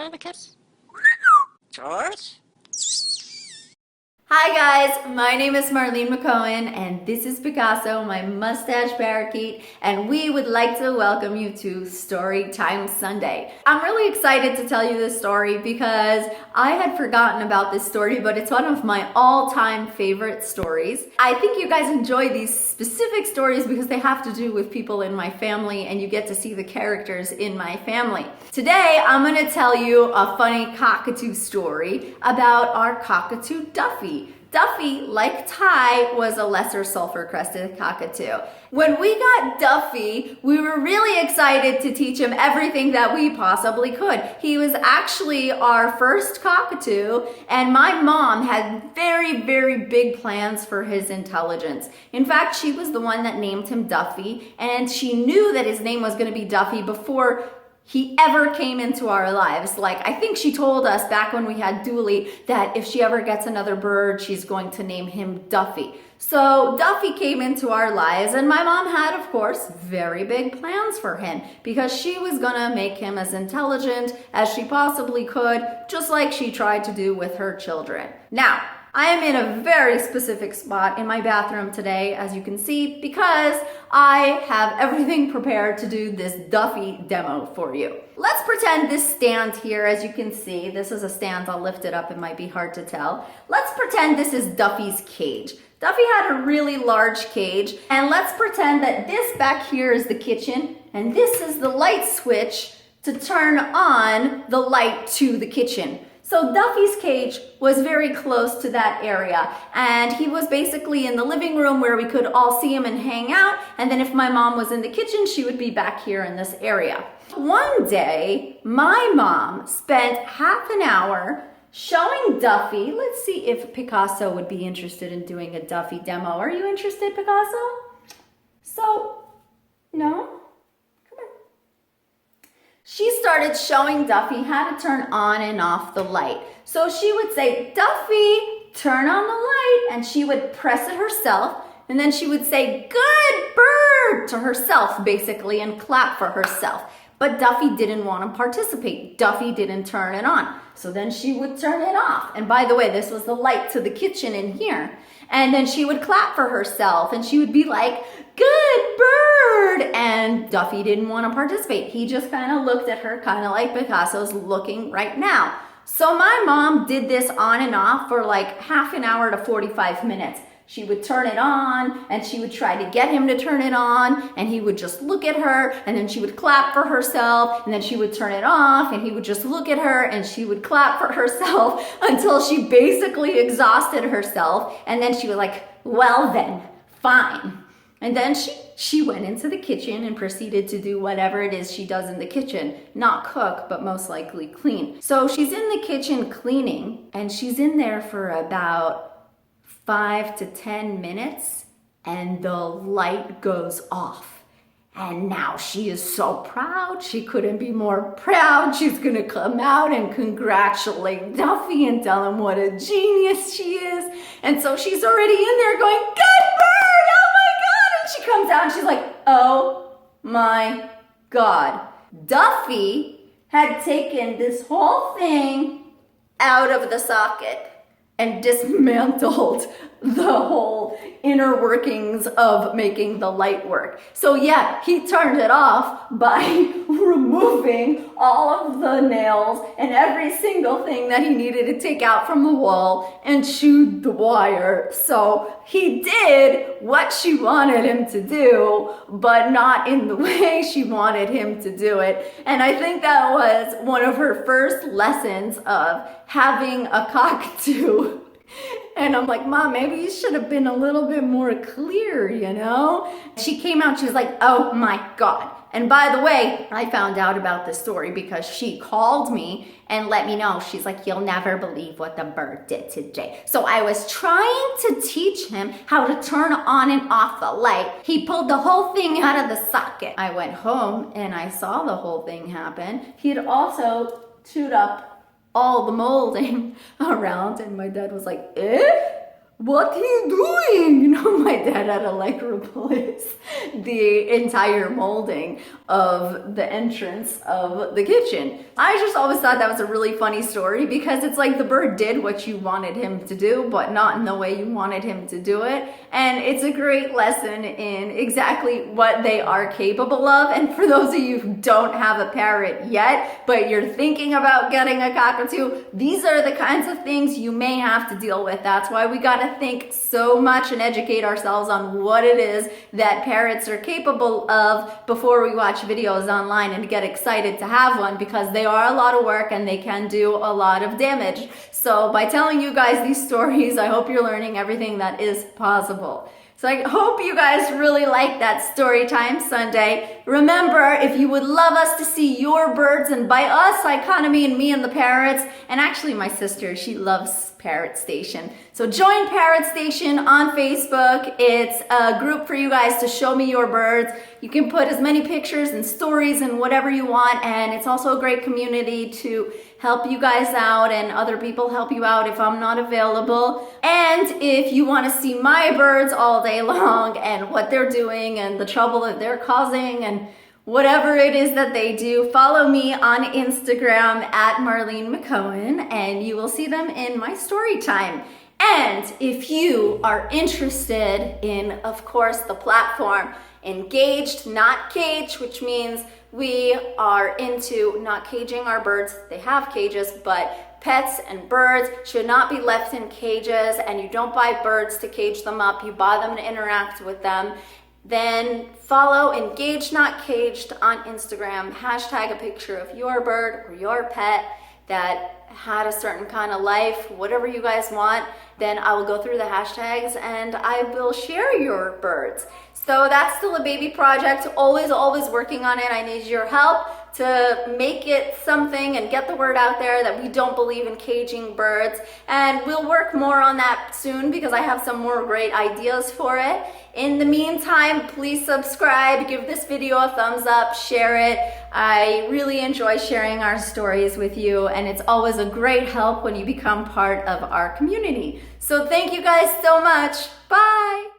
Hi, the kids. George? Hi guys, my name is Marlene McCohen and this is Picasso, my mustache parakeet, and we would like to welcome you to Storytime Sunday. I'm really excited to tell you this story because I had forgotten about this story, but it's one of my all-time favorite stories. I think you guys enjoy these specific stories because they have to do with people in my family and you get to see the characters in my family. Today, I'm going to tell you a funny cockatoo story about our cockatoo Duffy. Duffy, like Ty, was a lesser sulfur crested cockatoo. When we got Duffy, we were really excited to teach him everything that we possibly could. He was actually our first cockatoo, and my mom had very, very big plans for his intelligence. In fact, she was the one that named him Duffy, and she knew that his name was going to be Duffy before he ever came into our lives. Like, I think she told us back when we had Dooley that if she ever gets another bird, she's going to name him Duffy. So Duffy came into our lives, and my mom had, of course, very big plans for him because she was gonna make him as intelligent as she possibly could, just like she tried to do with her children. Now, I am in a very specific spot in my bathroom today, as you can see, because I have everything prepared to do this Duffy demo for you. Let's pretend this stand here, as you can see, this is a stand, I'll lift it up, it might be hard to tell. Let's pretend this is Duffy's cage. Duffy had a really large cage, and let's pretend that this back here is the kitchen, and this is the light switch to turn on the light to the kitchen. So Duffy's cage was very close to that area, and he was basically in the living room where we could all see him and hang out, and then if my mom was in the kitchen, she would be back here in this area. One day, my mom spent half an hour showing Duffy. Let's see if Picasso would be interested in doing a Duffy demo. Are you interested, Picasso? So, no? She started showing Duffy how to turn on and off the light. So she would say, Duffy, turn on the light, and she would press it herself, and then she would say, good bird, to herself, basically, and clap for herself. But Duffy didn't want to participate. Duffy didn't turn it on. So then she would turn it off. And by the way, this was the light to the kitchen in here. And then she would clap for herself, and she would be like, good bird! And Duffy didn't want to participate. He just kind of looked at her, kind of like Picasso's looking right now. So my mom did this on and off for like half an hour to 45 minutes. She would turn it on, and she would try to get him to turn it on, and he would just look at her, and then she would clap for herself, and then she would turn it off, and he would just look at her, and she would clap for herself until she basically exhausted herself, and then she was like, well then, fine. And then she went into the kitchen and proceeded to do whatever it is she does in the kitchen. Not cook, but most likely clean. So she's in the kitchen cleaning, and she's in there for about 5 to 10 minutes, and the light goes off. And now she is so proud. She couldn't be more proud. She's gonna come out and congratulate Duffy and tell him what a genius she is. And so she's already in there going, good bird, oh my God. And she comes out and she's like, oh my God. Duffy had taken this whole thing out of the socket and dismantled the whole inner workings of making the light work. So yeah, he turned it off by removing all of the nails and every single thing that he needed to take out from the wall and chewed the wire. So he did what she wanted him to do, but not in the way she wanted him to do it. And I think that was one of her first lessons of having a cockatoo. And I'm like, Mom, maybe you should have been a little bit more clear, you know? She came out, she was like, oh my God. And by the way, I found out about this story because she called me and let me know. She's like, you'll never believe what the bird did today. So I was trying to teach him how to turn on and off the light. He pulled the whole thing out of the socket. I went home and I saw the whole thing happen. He had also chewed up all the molding around, and my dad was like, what are you doing? You know, my dad had to like replace the entire molding of the entrance of the kitchen. I just always thought that was a really funny story because it's like the bird did what you wanted him to do, but not in the way you wanted him to do it. And it's a great lesson in exactly what they are capable of. And for those of you who don't have a parrot yet, but you're thinking about getting a cockatoo, these are the kinds of things you may have to deal with. That's why we gotta think so much and educate ourselves on what it is that parrots are capable of before we watch videos online and get excited to have one, because they are a lot of work and they can do a lot of damage. So by telling you guys these stories, I hope you're learning everything that is possible. So I hope you guys really like that story time Sunday. Remember, if you would love us to see your birds, and by us, Economy and me and the parrots, and actually my sister, she loves Parrot Station. So join Parrot Station on Facebook. It's a group for you guys to show me your birds. You can put as many pictures and stories and whatever you want, and it's also a great community to help you guys out, and other people help you out if I'm not available. And if you want to see my birds all day long and what they're doing and the trouble that they're causing and whatever it is that they do, follow me on Instagram at Marlene McCohen, and you will see them in my story time. And if you are interested in, of course, the platform Engaged, Not Caged, which means we are into not caging our birds. They have cages, but pets and birds should not be left in cages, and you don't buy birds to cage them up. You buy them to interact with them. Then follow Engaged Not Caged on Instagram. Hashtag a picture of your bird or your pet that had a certain kind of life, whatever you guys want. Then I will go through the hashtags and I will share your birds. So that's still a baby project, always working on it. I need your help to make it something and get the word out there that we don't believe in caging birds. And we'll work more on that soon because I have some more great ideas for it. In the meantime, please subscribe, give this video a thumbs up, share it. I really enjoy sharing our stories with you, and it's always a great help when you become part of our community. So thank you guys so much. Bye.